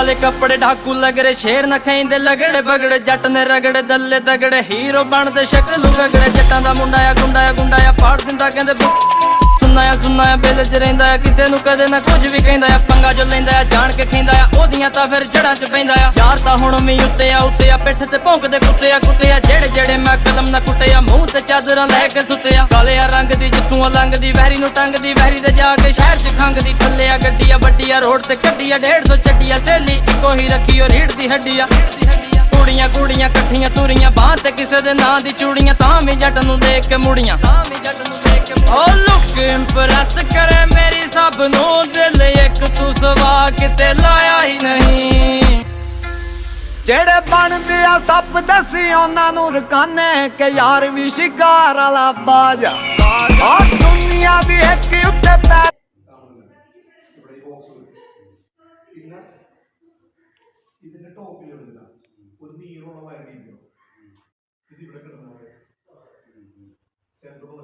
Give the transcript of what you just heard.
काले कपड़े ढाकू लगड़े शेर न खेंदे लगड़े बगड़े जट ने रगड़े दल्ले तगड़े हीरो बनदे शक्ल गगड़े जट्टां दा मुंडाया गुंडाया गुंडाया फाड़ दिंदा कहंदे सुनाया बेल च रहिंदा आ किसे नूं कदे ना कुछ भी कहंदा आ पंगा जो लैंदा आ जान के खैंदा आ ओदियां तां फिर जड़ां च पैंदा आ यार तां हुण मी उत्ते आ पिठ ते भौंकदे कुत्ते आ जेड़े मैं कलम ना कुੱਟੇ आ मूंह ते चादरां लै के सुੱਤੇ आ काले आ रंग दी जित्तूं लंघदी वैरी नूं टंगदी वैरी ते जाके शहर च खंघदी थੱਲੇ आ गड्डी आ वड्डी आ रोड ते कड्डी आ 150 ਚੱਡੀ आ सहेली इक्को ही रखी ओ रीढ़ दी हड्डी आ कुड़ियां कट्ठियां तुरियां बांह ते किसे दे नां दी चूड़ियां तां भी जट नूं देख के मुड़ियां ओ लुक इंप्रेस करे मेरी सब नूं दिल एक तू सवा किते लाया ही नहीं ਜਿਹੜੇ ਬਣਦੇ ਆ ਸੱਪ ਦਸੀ ਉਹਨਾਂ ਨੂੰ ਰਕਾਨੇ ਕਿ ਯਾਰ ਵੀ ਸ਼ਿਕਾਰ ਵਾਲਾ ਬਾਜ ਆ ਦੁਨੀਆ ਦੀ ਇੱਕ ਉੱਤੇ ਪੈ ഇതിന്റെ ടോപ്പിലുള്ള ഒരു നീളമുള്ള വയറിങ്ങോ ഇത് ഇവിടെ കിടന്നത് സെന്ററിലുള്ള